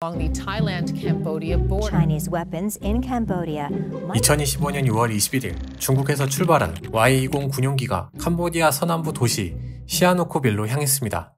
along the Thailand-Cambodia border. Chinese weapons in Cambodia. 2025년 6월 21일 중국에서 출발한 Y-20 군용기가 캄보디아 서남부 도시 시아누쿠빌로 향했습니다.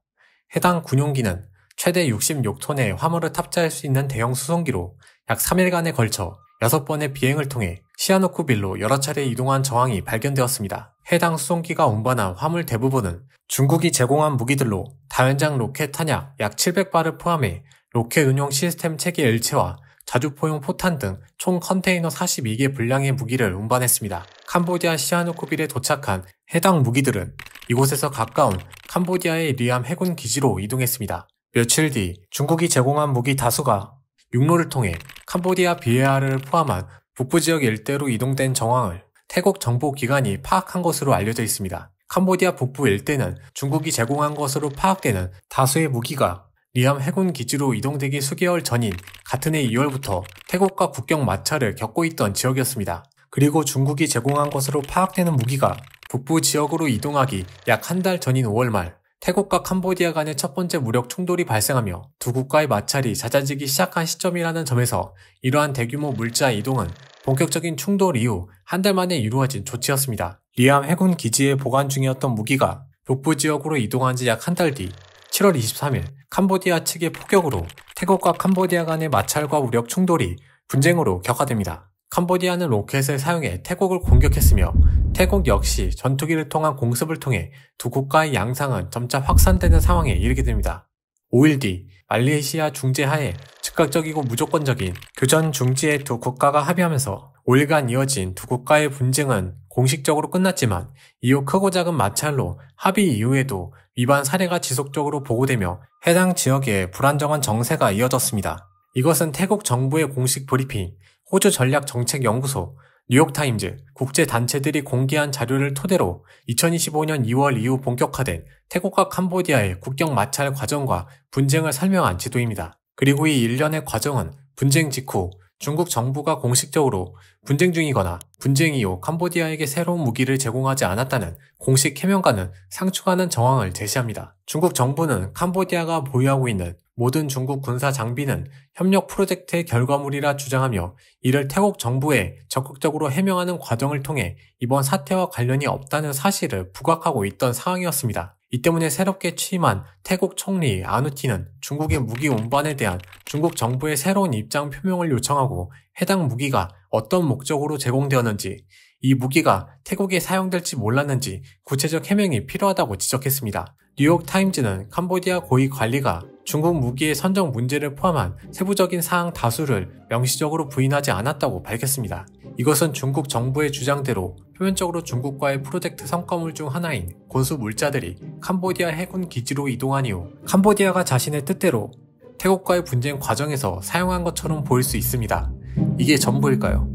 해당 군용기는 최대 66톤의 화물을 탑재할 수 있는 대형 수송기로 약 3일간에 걸쳐 6번의 비행을 통해 시아누쿠빌로 여러 차례 이동한 정황이 발견되었습니다. 해당 수송기가 운반한 화물 대부분은 중국이 제공한 무기들로 다연장 로켓 탄약 약 700발을 포함해 로켓 운용 시스템 체계 일체와 자주포용 포탄 등 총 컨테이너 42개 분량의 무기를 운반했습니다. 캄보디아 시아누쿠빌에 도착한 해당 무기들은 이곳에서 가까운 캄보디아의 리암 해군 기지로 이동했습니다. 며칠 뒤 중국이 제공한 무기 다수가 육로를 통해 캄보디아 BAR을 포함한 북부 지역 일대로 이동된 정황을 태국 정보기관이 파악한 것으로 알려져 있습니다. 캄보디아 북부 일대는 중국이 제공한 것으로 파악되는 다수의 무기가 리암 해군 기지로 이동되기 수개월 전인 같은 해 2월부터 태국과 국경 마찰을 겪고 있던 지역이었습니다. 그리고 중국이 제공한 것으로 파악되는 무기가 북부 지역으로 이동하기 약 한 달 전인 5월 말 태국과 캄보디아 간의 첫 번째 무력 충돌이 발생하며 두 국가의 마찰이 잦아지기 시작한 시점이라는 점에서 이러한 대규모 물자 이동은 본격적인 충돌 이후 한 달 만에 이루어진 조치였습니다. 리암 해군 기지에 보관 중이었던 무기가 북부 지역으로 이동한 지 약 한 달 뒤 7월 23일 캄보디아 측의 폭격으로 태국과 캄보디아 간의 마찰과 무력 충돌이 분쟁으로 격화됩니다. 캄보디아는 로켓을 사용해 태국을 공격했으며 태국 역시 전투기를 통한 공습을 통해 두 국가의 양상은 점차 확산되는 상황에 이르게 됩니다. 5일 뒤 말레이시아 중재하에 즉각적이고 무조건적인 교전 중지에 두 국가가 합의하면서 5일간 이어진 두 국가의 분쟁은 공식적으로 끝났지만 이후 크고 작은 마찰로 합의 이후에도 위반 사례가 지속적으로 보고되며 해당 지역에 불안정한 정세가 이어졌습니다. 이것은 태국 정부의 공식 브리핑, 호주 전략정책연구소, 뉴욕타임즈, 국제단체들이 공개한 자료를 토대로 2025년 2월 이후 본격화된 태국과 캄보디아의 국경 마찰 과정과 분쟁을 설명한 지도입니다. 그리고 이 일련의 과정은 분쟁 직후 중국 정부가 공식적으로 분쟁 중이거나 분쟁 이후 캄보디아에게 새로운 무기를 제공하지 않았다는 공식 해명과는 상충하는 정황을 제시합니다. 중국 정부는 캄보디아가 보유하고 있는 모든 중국 군사 장비는 협력 프로젝트의 결과물이라 주장하며 이를 태국 정부에 적극적으로 해명하는 과정을 통해 이번 사태와 관련이 없다는 사실을 부각하고 있던 상황이었습니다. 이 때문에 새롭게 취임한 태국 총리 아누티는 중국의 무기 운반에 대한 중국 정부의 새로운 입장 표명을 요청하고 해당 무기가 어떤 목적으로 제공되었는지, 이 무기가 태국에 사용될지 몰랐는지 구체적 해명이 필요하다고 지적했습니다. 뉴욕타임즈는 캄보디아 고위 관리가 중국 무기의 선정 문제를 포함한 세부적인 사항 다수를 명시적으로 부인하지 않았다고 밝혔습니다. 이것은 중국 정부의 주장대로 표면적으로 중국과의 프로젝트 성과물 중 하나인 고수 물자들이 캄보디아 해군 기지로 이동한 이후 캄보디아가 자신의 뜻대로 태국과의 분쟁 과정에서 사용한 것처럼 보일 수 있습니다. 이게 전부일까요?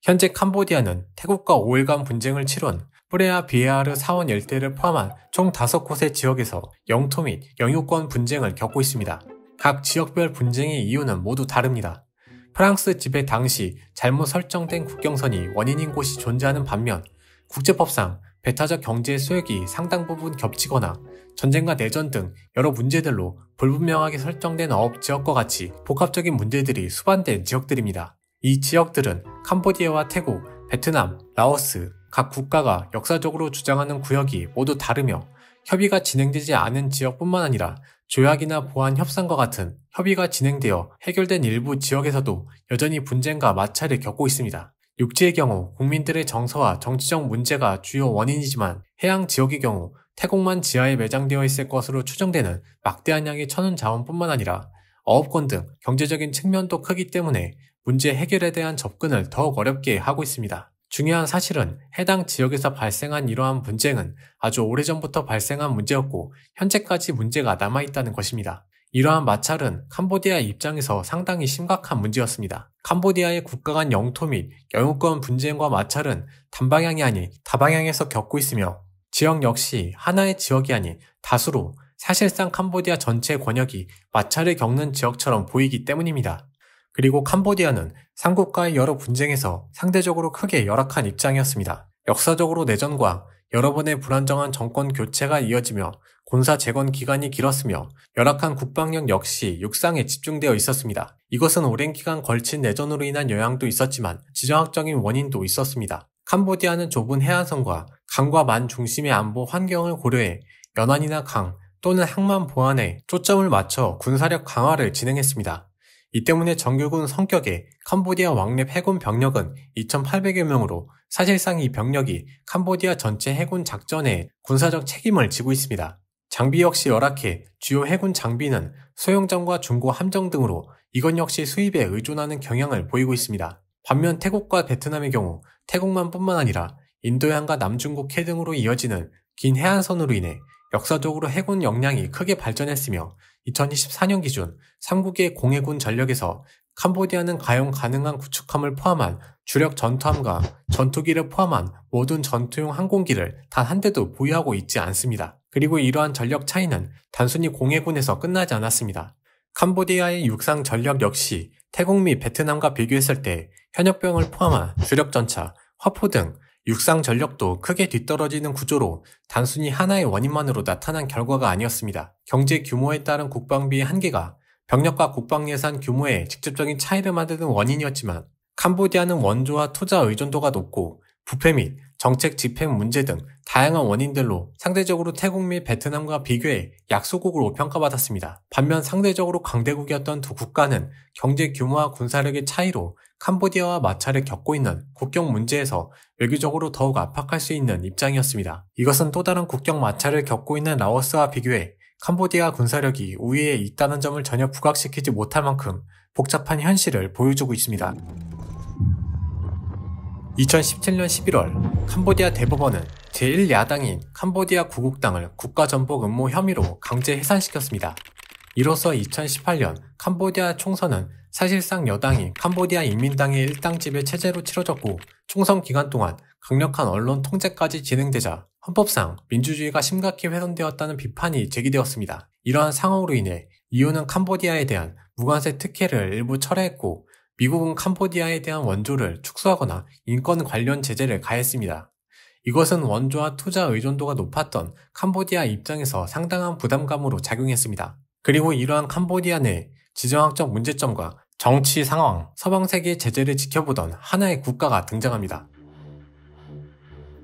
현재 캄보디아는 태국과 5일간 분쟁을 치룬 프레아 비에아르 사원 일대를 포함한 총 5곳의 지역에서 영토 및 영유권 분쟁을 겪고 있습니다. 각 지역별 분쟁의 이유는 모두 다릅니다. 프랑스 지배 당시 잘못 설정된 국경선이 원인인 곳이 존재하는 반면 국제법상 배타적 경제 수역이 상당 부분 겹치거나 전쟁과 내전 등 여러 문제들로 불분명하게 설정된 어업 지역과 같이 복합적인 문제들이 수반된 지역들입니다. 이 지역들은 캄보디아와 태국, 베트남, 라오스 각 국가가 역사적으로 주장하는 구역이 모두 다르며 협의가 진행되지 않은 지역뿐만 아니라 조약이나 보안 협상과 같은 협의가 진행되어 해결된 일부 지역에서도 여전히 분쟁과 마찰을 겪고 있습니다. 육지의 경우 국민들의 정서와 정치적 문제가 주요 원인이지만 해양 지역의 경우 태국만 지하에 매장되어 있을 것으로 추정되는 막대한 양의 천연 자원뿐만 아니라 어업권 등 경제적인 측면도 크기 때문에 문제 해결에 대한 접근을 더욱 어렵게 하고 있습니다. 중요한 사실은 해당 지역에서 발생한 이러한 분쟁은 아주 오래전부터 발생한 문제였고 현재까지 문제가 남아있다는 것입니다. 이러한 마찰은 캄보디아 입장에서 상당히 심각한 문제였습니다. 캄보디아의 국가 간 영토 및 영유권 분쟁과 마찰은 단방향이 아닌 다방향에서 겪고 있으며 지역 역시 하나의 지역이 아닌 다수로 사실상 캄보디아 전체 권역이 마찰을 겪는 지역처럼 보이기 때문입니다. 그리고 캄보디아는 삼국과의 여러 분쟁에서 상대적으로 크게 열악한 입장이었습니다. 역사적으로 내전과 여러 번의 불안정한 정권 교체가 이어지며 군사 재건 기간이 길었으며 열악한 국방력 역시 육상에 집중되어 있었습니다. 이것은 오랜 기간 걸친 내전으로 인한 영향도 있었지만 지정학적인 원인도 있었습니다. 캄보디아는 좁은 해안선과 강과 만 중심의 안보 환경을 고려해 연안이나 강 또는 항만 보안에 초점을 맞춰 군사력 강화를 진행했습니다. 이 때문에 정규군 성격의 캄보디아 왕립 해군 병력은 2,800여 명으로 사실상 이 병력이 캄보디아 전체 해군 작전에 군사적 책임을 지고 있습니다. 장비 역시 열악해 주요 해군 장비는 소형전과 중고 함정 등으로 이것 역시 수입에 의존하는 경향을 보이고 있습니다. 반면 태국과 베트남의 경우 태국만 뿐만 아니라 인도양과 남중국 해 등으로 이어지는 긴 해안선으로 인해 역사적으로 해군 역량이 크게 발전했으며 2024년 기준 3국의 공해군 전력에서 캄보디아는 가용 가능한 구축함을 포함한 주력 전투함과 전투기를 포함한 모든 전투용 항공기를 단 한 대도 보유하고 있지 않습니다. 그리고 이러한 전력 차이는 단순히 공해군에서 끝나지 않았습니다. 캄보디아의 육상 전력 역시 태국 및 베트남과 비교했을 때 현역병을 포함한 주력 전차, 화포 등 육상 전력도 크게 뒤떨어지는 구조로 단순히 하나의 원인만으로 나타난 결과가 아니었습니다. 경제 규모에 따른 국방비의 한계가 병력과 국방 예산 규모에 직접적인 차이를 만드는 원인이었지만 캄보디아는 원조와 투자 의존도가 높고 부패 및 정책 집행 문제 등 다양한 원인들로 상대적으로 태국 및 베트남과 비교해 약소국으로 평가받았습니다. 반면 상대적으로 강대국이었던 두 국가는 경제 규모와 군사력의 차이로 캄보디아와 마찰을 겪고 있는 국경 문제에서 외교적으로 더욱 압박할 수 있는 입장이었습니다. 이것은 또 다른 국경 마찰을 겪고 있는 라오스와 비교해 캄보디아 군사력이 우위에 있다는 점을 전혀 부각시키지 못할 만큼 복잡한 현실을 보여주고 있습니다. 2017년 11월 캄보디아 대법원은 제1야당인 캄보디아 구국당을 국가전복 음모 혐의로 강제 해산시켰습니다. 이로써 2018년 캄보디아 총선은 사실상 여당이 캄보디아 인민당의 일당 지배 체제로 치러졌고 총선 기간 동안 강력한 언론 통제까지 진행되자 헌법상 민주주의가 심각히 훼손되었다는 비판이 제기되었습니다. 이러한 상황으로 인해 EU는 캄보디아에 대한 무관세 특혜를 일부 철회했고 미국은 캄보디아에 대한 원조를 축소하거나 인권 관련 제재를 가했습니다. 이것은 원조와 투자 의존도가 높았던 캄보디아 입장에서 상당한 부담감으로 작용했습니다. 그리고 이러한 캄보디아 내 지정학적 문제점과 정치 상황, 서방 세계의 제재를 지켜보던 하나의 국가가 등장합니다.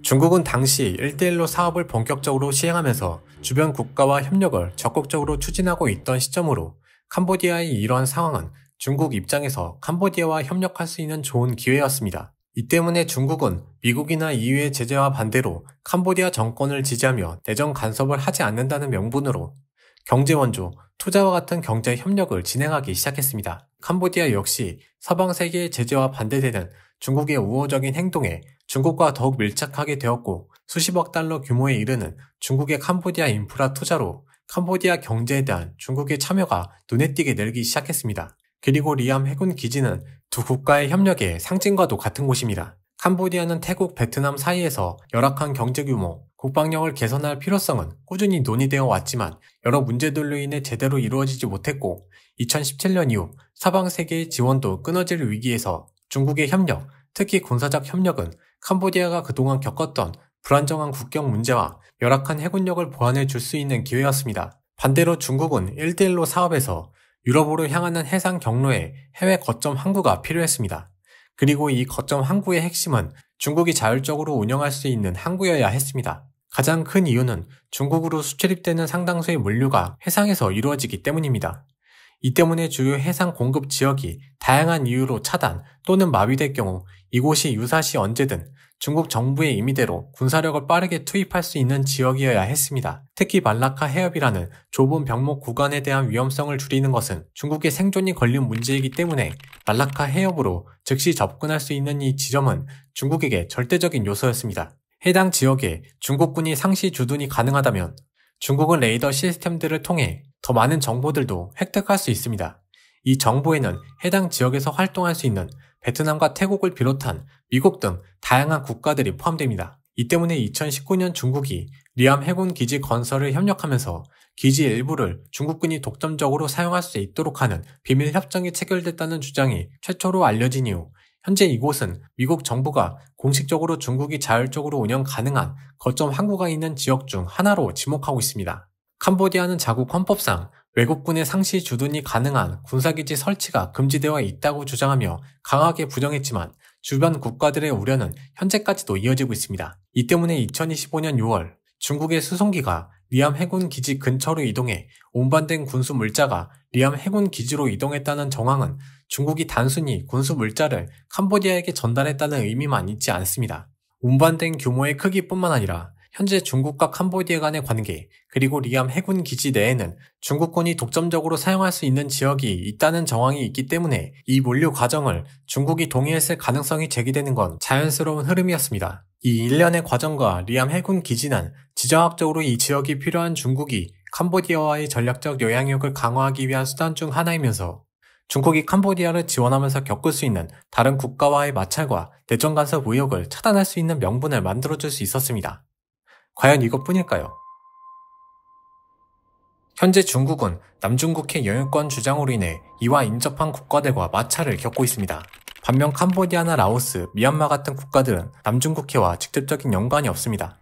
중국은 당시 1대1로 사업을 본격적으로 시행하면서 주변 국가와 협력을 적극적으로 추진하고 있던 시점으로 캄보디아의 이러한 상황은 중국 입장에서 캄보디아와 협력할 수 있는 좋은 기회였습니다. 이 때문에 중국은 미국이나 EU의 제재와 반대로 캄보디아 정권을 지지하며 내정 간섭을 하지 않는다는 명분으로 경제 원조, 투자와 같은 경제 협력을 진행하기 시작했습니다. 캄보디아 역시 서방 세계의 제재와 반대되는 중국의 우호적인 행동에 중국과 더욱 밀착하게 되었고 수십억 달러 규모에 이르는 중국의 캄보디아 인프라 투자로 캄보디아 경제에 대한 중국의 참여가 눈에 띄게 늘기 시작했습니다. 그리고 리암 해군 기지는 두 국가의 협력의 상징과도 같은 곳입니다. 캄보디아는 태국, 베트남 사이에서 열악한 경제 규모, 국방력을 개선할 필요성은 꾸준히 논의되어 왔지만 여러 문제들로 인해 제대로 이루어지지 못했고 2017년 이후 서방 세계의 지원도 끊어질 위기에서 중국의 협력, 특히 군사적 협력은 캄보디아가 그동안 겪었던 불안정한 국경 문제와 열악한 해군력을 보완해 줄 수 있는 기회였습니다. 반대로 중국은 1대1로 사업에서 유럽으로 향하는 해상 경로에 해외 거점 항구가 필요했습니다. 그리고 이 거점 항구의 핵심은 중국이 자율적으로 운영할 수 있는 항구여야 했습니다. 가장 큰 이유는 중국으로 수출입되는 상당수의 물류가 해상에서 이루어지기 때문입니다. 이 때문에 주요 해상 공급 지역이 다양한 이유로 차단 또는 마비될 경우 이곳이 유사시 언제든 중국 정부의 임의대로 군사력을 빠르게 투입할 수 있는 지역이어야 했습니다. 특히 말라카 해협이라는 좁은 병목 구간에 대한 위험성을 줄이는 것은 중국의 생존이 걸린 문제이기 때문에 말라카 해협으로 즉시 접근할 수 있는 이 지점은 중국에게 절대적인 요소였습니다. 해당 지역에 중국군이 상시 주둔이 가능하다면 중국은 레이더 시스템들을 통해 더 많은 정보들도 획득할 수 있습니다. 이 정보에는 해당 지역에서 활동할 수 있는 베트남과 태국을 비롯한 미국 등 다양한 국가들이 포함됩니다. 이 때문에 2019년 중국이 리암 해군 기지 건설을 협력하면서 기지 일부를 중국군이 독점적으로 사용할 수 있도록 하는 비밀 협정이 체결됐다는 주장이 최초로 알려진 이후 현재 이곳은 미국 정부가 공식적으로 중국이 자율적으로 운영 가능한 거점 항구가 있는 지역 중 하나로 지목하고 있습니다. 캄보디아는 자국 헌법상 외국군의 상시 주둔이 가능한 군사기지 설치가 금지되어 있다고 주장하며 강하게 부정했지만 주변 국가들의 우려는 현재까지도 이어지고 있습니다. 이 때문에 2025년 6월 중국의 수송기가 리암 해군 기지 근처로 이동해 운반된 군수 물자가 리암 해군 기지로 이동했다는 정황은 중국이 단순히 군수 물자를 캄보디아에게 전달했다는 의미만 있지 않습니다. 운반된 규모의 크기뿐만 아니라 현재 중국과 캄보디아 간의 관계, 그리고 리암 해군 기지 내에는 중국군이 독점적으로 사용할 수 있는 지역이 있다는 정황이 있기 때문에 이 물류 과정을 중국이 동의했을 가능성이 제기되는 건 자연스러운 흐름이었습니다. 이 일련의 과정과 리암 해군 기지는 지정학적으로 이 지역이 필요한 중국이 캄보디아와의 전략적 영향력을 강화하기 위한 수단 중 하나이면서 중국이 캄보디아를 지원하면서 겪을 수 있는 다른 국가와의 마찰과 내정 간섭 의혹을 차단할 수 있는 명분을 만들어줄 수 있었습니다. 과연 이것뿐일까요? 현재 중국은 남중국해 영유권 주장으로 인해 이와 인접한 국가들과 마찰을 겪고 있습니다. 반면 캄보디아나 라오스, 미얀마 같은 국가들은 남중국해와 직접적인 연관이 없습니다.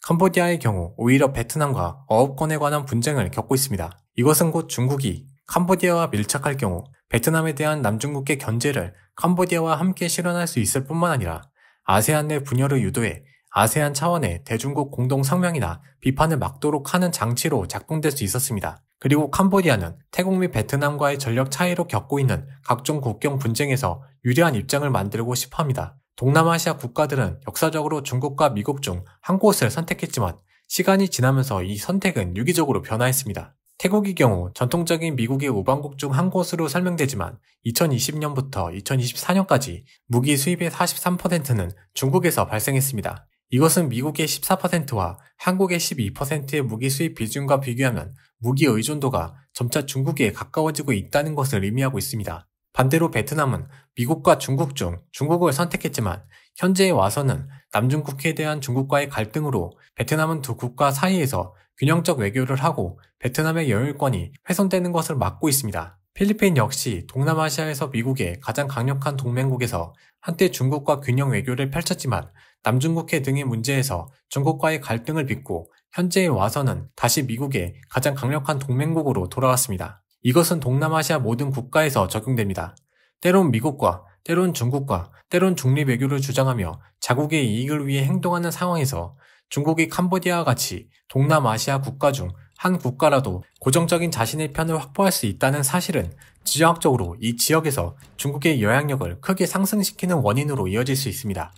캄보디아의 경우 오히려 베트남과 어업권에 관한 분쟁을 겪고 있습니다. 이것은 곧 중국이 캄보디아와 밀착할 경우 베트남에 대한 남중국해 견제를 캄보디아와 함께 실현할 수 있을 뿐만 아니라 아세안 내 분열을 유도해 아세안 차원의 대중국 공동 성명이나 비판을 막도록 하는 장치로 작동될 수 있었습니다. 그리고 캄보디아는 태국 및 베트남과의 전력 차이로 겪고 있는 각종 국경 분쟁에서 유리한 입장을 만들고 싶어 합니다. 동남아시아 국가들은 역사적으로 중국과 미국 중 한 곳을 선택했지만 시간이 지나면서 이 선택은 유기적으로 변화했습니다. 태국의 경우 전통적인 미국의 우방국 중 한 곳으로 설명되지만 2020년부터 2024년까지 무기 수입의 43%는 중국에서 발생했습니다. 이것은 미국의 14%와 한국의 12%의 무기 수입 비중과 비교하면 무기 의존도가 점차 중국에 가까워지고 있다는 것을 의미하고 있습니다. 반대로 베트남은 미국과 중국 중 중국을 선택했지만 현재에 와서는 남중국해에 대한 중국과의 갈등으로 베트남은 두 국가 사이에서 균형적 외교를 하고 베트남의 영유권이 훼손되는 것을 막고 있습니다. 필리핀 역시 동남아시아에서 미국의 가장 강력한 동맹국에서 한때 중국과 균형 외교를 펼쳤지만 남중국해 등의 문제에서 중국과의 갈등을 빚고 현재에 와서는 다시 미국의 가장 강력한 동맹국으로 돌아왔습니다. 이것은 동남아시아 모든 국가에서 적용됩니다. 때론 미국과 때론 중국과 때론 중립 외교를 주장하며 자국의 이익을 위해 행동하는 상황에서 중국이 캄보디아와 같이 동남아시아 국가 중 한 국가라도 고정적인 자신의 편을 확보할 수 있다는 사실은 지정학적으로 이 지역에서 중국의 영향력을 크게 상승시키는 원인으로 이어질 수 있습니다.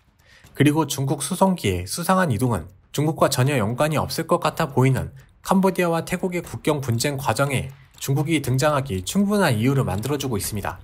그리고 중국 수송기의 수상한 이동은 중국과 전혀 연관이 없을 것 같아 보이는 캄보디아와 태국의 국경 분쟁 과정에 중국이 등장하기 충분한 이유를 만들어주고 있습니다.